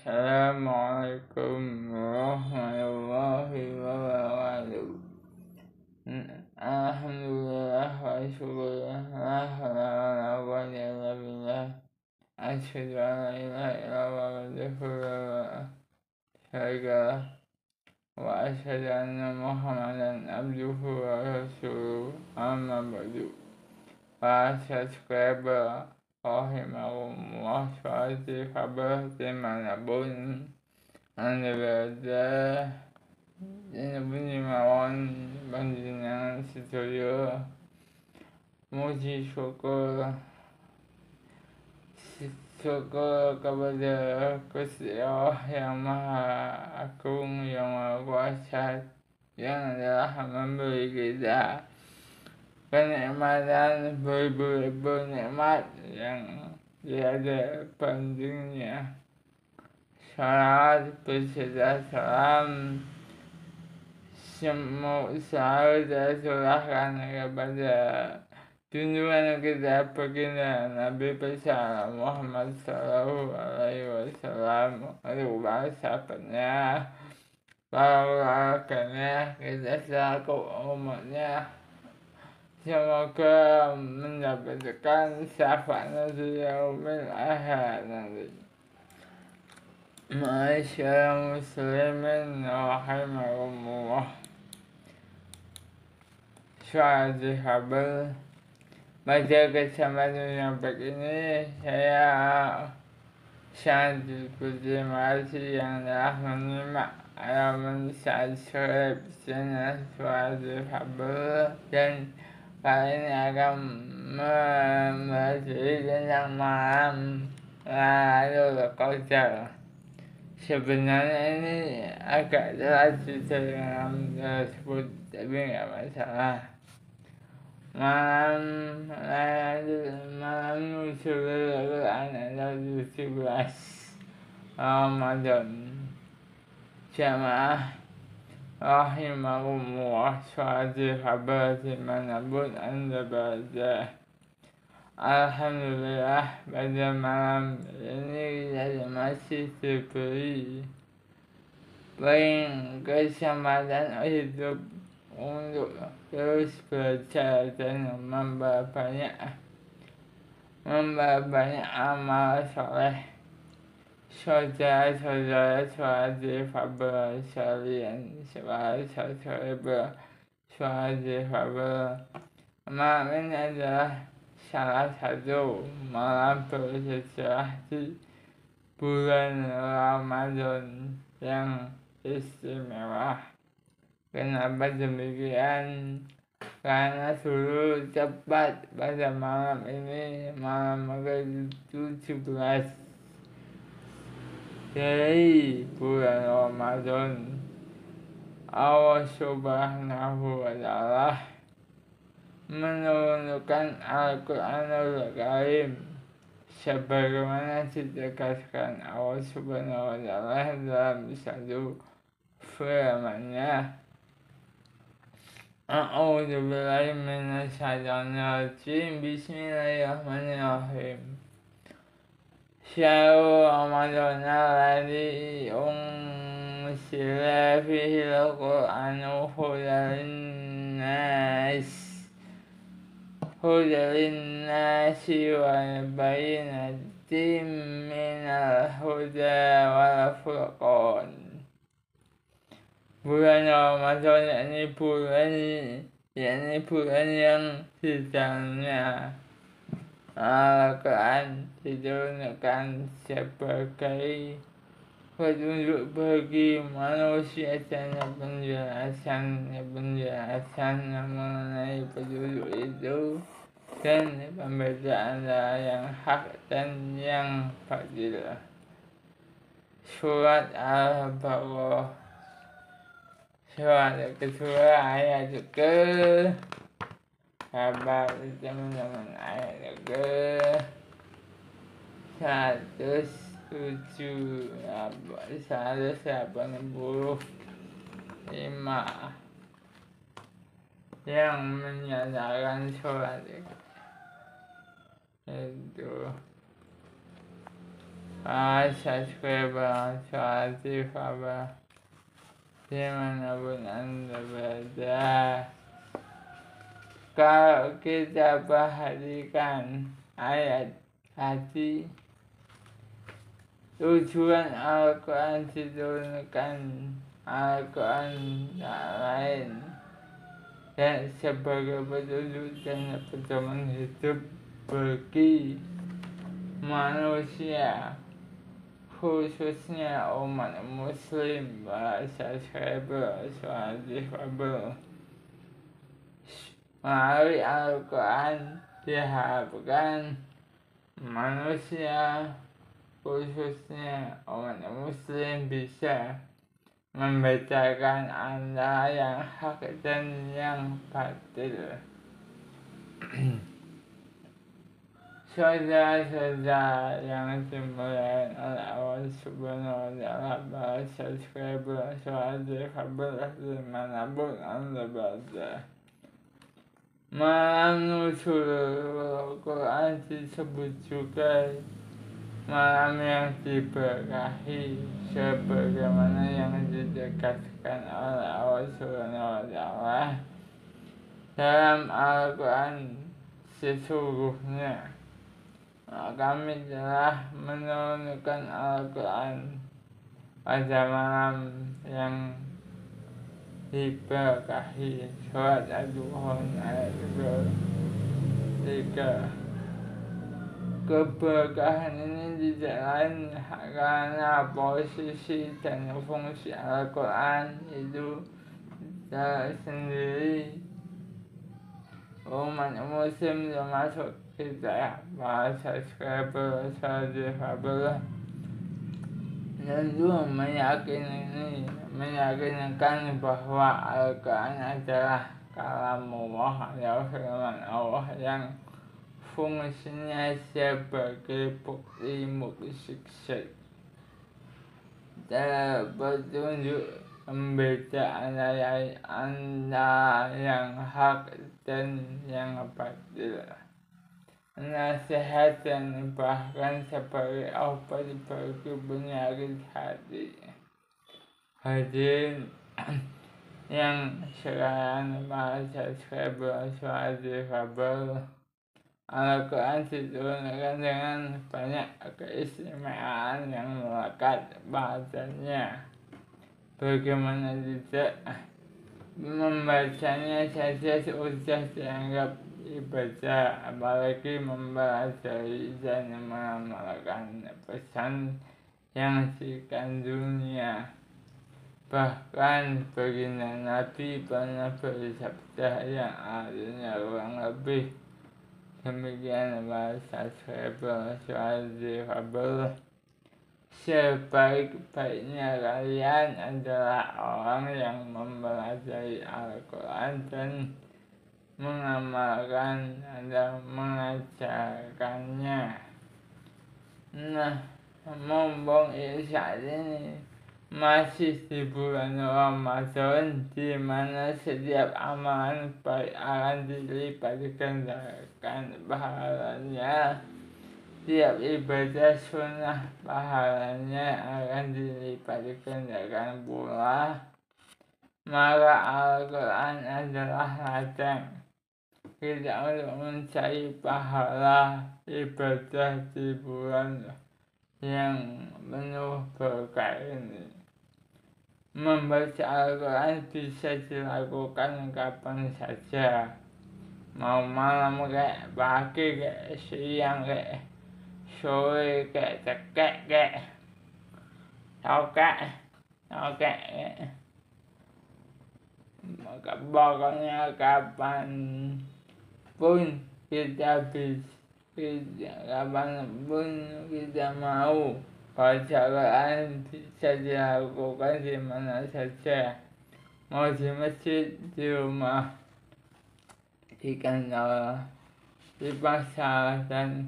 Assalamualaikum warahmatullahi wabarakatuh. Alhamdulillah wa syukurlah la hawla wa la quwwata illa billah. Asyhadu an la ilaha illallah wahdahu la syarika lah wa asyhadu anna Muhammadan abduhu wa rasuluh. Amma ba'du. Para subscriber rahimahumullah, suatu kabar dimanapun Anda berada, ini bunyi mawon panjenengan sedaya muji syukur kepada Gusti Allah yang Maha Agung, yang Maha Kuasa, yang telah memberi kita kenikmatan beribu-ribu nikmat yang tiada bandingnya. Salawat beserta salam selalu tercurahkan kepada junjungan kita baginda Nabi besar Muhammad Sallallahu Alaihi Wasallam, para sahabatnya, para keluarganya, kita selaku umatnya. Semoga mendapatkan syafaatnya di yaumil akhir nanti. Ma'asyiral muslimin rahimakumullah. Suatu kabar pada kesempatan yang begini saya sangat berterima kasih yang telah menyimak alaman subscribe channel Suatu Kabar, dan kali ini akan membahas tentang malam Lailatul Qadar. Sebenarnya ini agak telat dalam tersebut, tapi nggak masalah. Malam nuzul Al-Quran adalah 17 Ramadan. Jamaah rahimahumullah, suatu kabar dimanapun Anda berada. Alhamdulillah, pada malam ini kita masih diberi kesempatan hidup untuk terus belajar dan memperbanyak amal soleh. Saudara-saudara suatu kabar sekalian, saudara-saudara suatu kabar, malam ini adalah salah satu malam bersejarah di bulan Ramadan yang istimewa. Kenapa demikian? Karena dulu tepat pada malam ini, malam ke-17 dari bulan Ramadan, Allah Subhanahu wa Ta'ala menurunkan Al-Quranul Karim sebagaimana ditegaskan Allah Subhanahu wa Ta'ala dalam satu firman-Nya. A'udzu billahi minasy syaithanir rajim. Bismillahirrahmanirrahim. Syahrul Ramadan alladzi unzila fihi al-Qur'anu hudan lin-nasi wa bayyinatin minal huda wal furqan. Bulan Ramadan ini bulan yang di dalamnya Al-Quran diturunkan sebagai petunjuk bagi manusia dan penjelasan mengenai petunjuk itu dan pembedaan antara yang hak dan yang batil. Surat Al-Baqarah, surat kedua ayat ke kabar teman-teman, ayat ke 185 yang menyatakan surat itu para subscriber Suara Kabar dimanapun Anda berada. Kalau kita perhatikan ayat hati, tujuan Al-Quran diturunkan Al-Quran tak lain dan sebagai petunjuk dan pedoman hidup bagi manusia, khususnya umat muslim. Bahasa subscriber Suara Kabar melalui Al-Quran diharapkan manusia, khususnya umat muslim, bisa membedakan antara yang hak dan yang batil. Saudara-saudara yang dimuliakan oleh Allah Subhanahu wa Ta'ala, para subscriber Suara Kabar dimanapun Anda berada. Malam Nuzul Quran disebut juga malam yang diberkahi, sebagaimana yang ditegaskan oleh Allah Subhanahu wa Ta'ala dalam Al-Quran. Sesungguhnya kami telah menurunkan Al-Quran pada malam yang diberkahi. Surat Ad-Duhan ayat 3. Keberkahan ini tidak lain karena posisi dan fungsi Al-Quran itu tersendiri. Umat muslim termasuk kita, para subscriber Suara Kabar, tentu meyakinkan bahwa Al-Quran adalah kalamullah atau firman Allah yang fungsinya sebagai bukti mukjizat petunjuk pembeda antara yang hak dan yang batil, nasihat dan bahkan sebagai obat bagi penyakit hati. Hadirin yang sekarang, para subscriber Suara Kabar, Al-Quran diturunkan dengan banyak keistimewaan yang melekat padanya. Bagaimana tidak, membacanya saja sudah dianggap ibadah, apalagi mempelajari dan mengamalkan pesan yang dikandungnya. Bahkan baginda Nabi pernah bersabda yang artinya kurang lebih demikian, bahasa subscriber Suara Kabar, sebaik-baiknya kalian adalah orang yang mempelajari Al-Quran dan mengamalkan dan mengajarkannya. Nah, mumpung saat ini masih di bulan Ramadan, di mana setiap amalan baik akan dilipat gandakan pahalanya. Tiap ibadah sunnah pahalanya akan dilipat gandakan pula. Maka Al-Quran adalah ladang kita untuk mencari pahala ibadah di bulan yang penuh berkah ini. Membaca Al-Quran bisa dilakukan kapan saja, mau malam kayak pagi kayak siang kayak sore kayak cekek kayak tokek kayak pokoknya kapan pun kita bisa, kapanpun kita mau baca Quran bisa dilakukan di mana saja, mau di masjid, di rumah, di kantor, di pasar, dan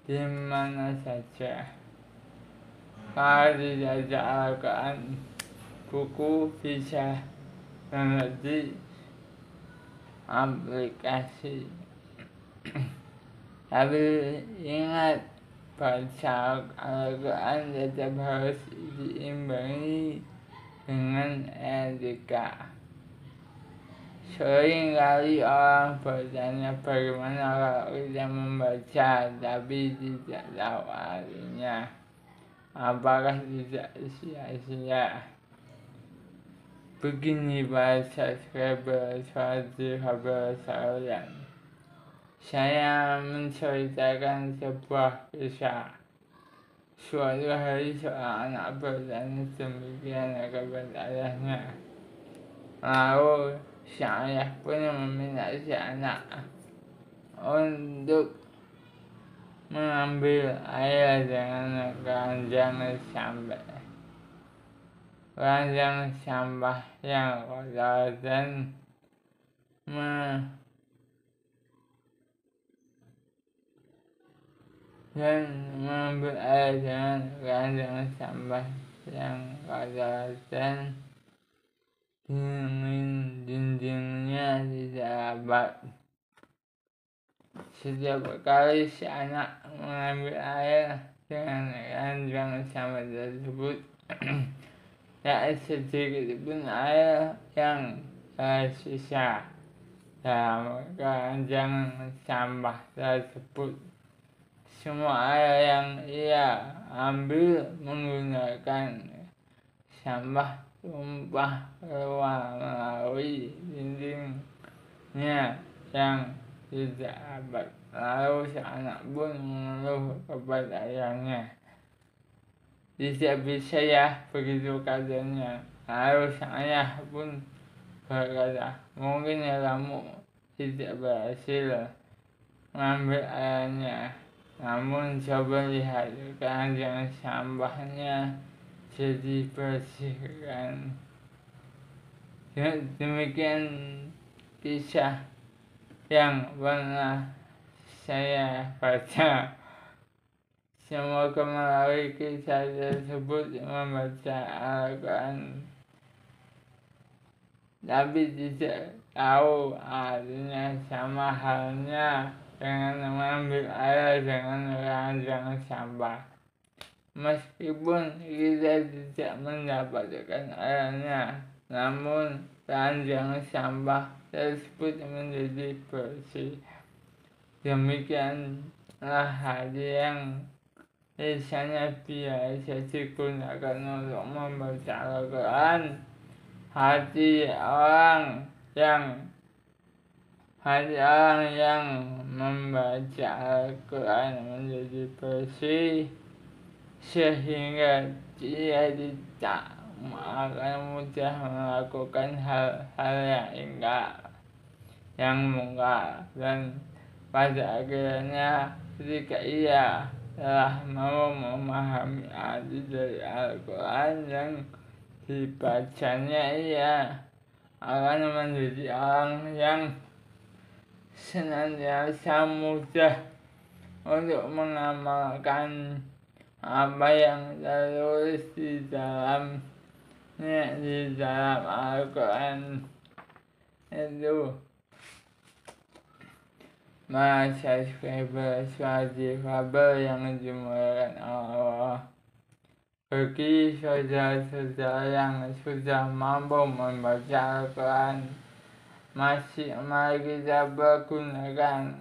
di mana saja. Kalau tidak ada Al-Quran, buku bisa menjadi aplikasi. Tapi ingat baca Al-Quran tetap harus diimbangi dengan etika. Seringkali orang bertanya bagaimana kalau kita membaca tapi tidak tahu artinya. Apakah tidak sia-sia? Begini bahasa subscriber sekalian. Saya menceritakan sebuah kisah. Suatu hari seorang anak bertanya demikian kepada ayahnya. Lalu sang ayah pun meminta si anak untuk mengambil air dengan keranjang sampah yang kotor dan mengambil air dengan keranjang sampah yang kotor dan dindingnya tidak rapat. Setiap kali si anak mengambil air dengan keranjang sampah tersebut, tak sedikit pun air yang tersisa dalam keranjang sampah tersebut. Semua air yang ia ambil menggunakan sampah tumpah keluar melalui dindingnya yang tidak rapat. Lalu si anak pun mengeluh kepada ayahnya. Tidak bisa ya, begitu katanya. Lalu sang ayah pun berkata, mungkin kamu tidak berhasil mengambil airnya. Namun coba lihat keranjang sampahnya jadi bersih kan. Demikian kisah yang pernah saya baca. Semoga melalui kisah tersebut membaca Al-Quran tapi tidak tahu artinya, sama halnya dengan mengambil air dengan keranjang sampah. Meskipun kita tidak mendapatkan airnya, namun keranjang sampah tersebut menjadi bersih. Demikianlah hati yang biasanya biasa digunakan untuk membaca Al-Quran. Hati orang yang membaca Al-Quran menjadi bersih sehingga dia tidak akan mudah melakukan hal-hal yang mungkar, dan pada akhirnya ketika ia telah mau memahami arti dari Al-Quran yang dibacanya, ia akan menjadi orang yang senantiasa mudah untuk mengamalkan apa yang tertulis di dalam Al-Quran itu. Masa subscriber yang dimuliakan Allah, bagi saudara-saudara yang sudah mampu membaca Al-Quran, mari kita pergunakan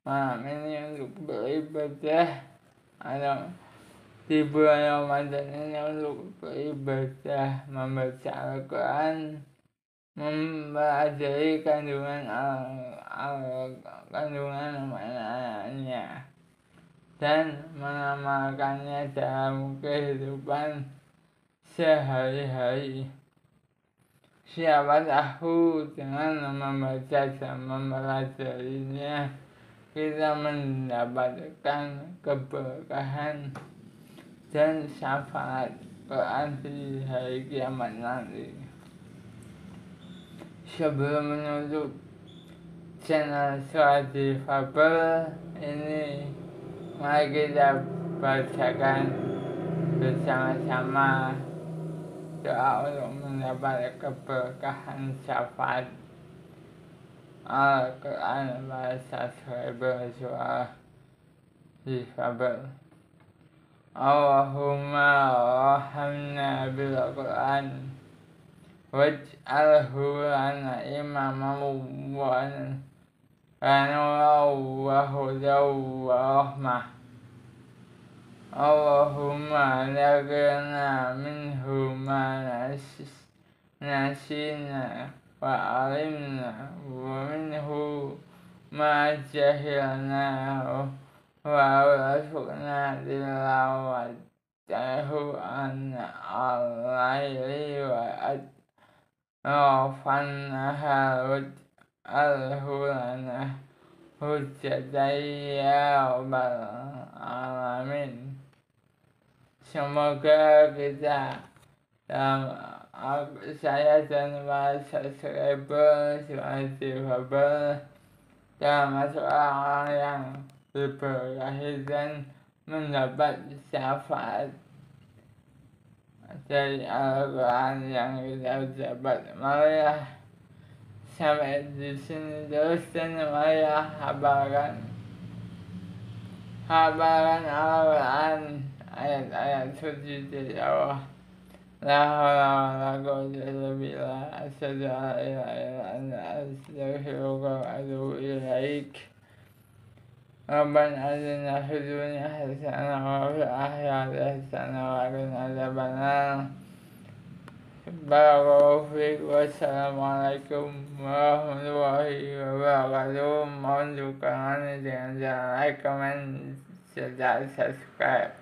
malam ini untuk beribadah, atau di bulan Ramadan ini untuk beribadah, membaca Al-Quran, mempelajari kandungan maknanya, dan mengamalkannya dalam kehidupan sehari-hari. Siapa tahu dengan membaca dan mempelajarinya, kita mendapatkan keberkahan dan syafaat Quran di hari kiamat nanti. Sebelum menutup channel Suadi Fabel ini, mari kita bacakan bersama-sama doa untuk mendapat keberkahan syafaat Al-Quran bahasa subscriber. difabel. Allahumma rahamna bil Qur'an waj'alhu lana imaman wa nuran wa hudan wa rahmah. Allahumma lagana minhu ma nasina wa alimna wa minhu ma jahilna wa warzuqna tilawatahu al-laili wa adrofan nahar waj'alhu lana hujjatan ya rabbal alamin. Semoga kita saya dan para subscriber difabel termasuk orang yang berkelahi dan mendapat syafaat dari Al-Quran yang kita dapat. Marilah sampai di sini terus dan marilah habarkan Al-Quran, ayat-ayat suci dari Allah. La haula wala quwwata illa billah. Asyhadu an la ilaha illa anta astaghfiruka wa atubu ilaik. Rabbana atina fid dunya hasanah wa fil akhirati hasanah wa qina adzabannar. Barakallahu fiik. Wassalamualaikum warahmatullahi wabarakatuh. Mohon dukungan dengan cara like, comment, serta subscribe.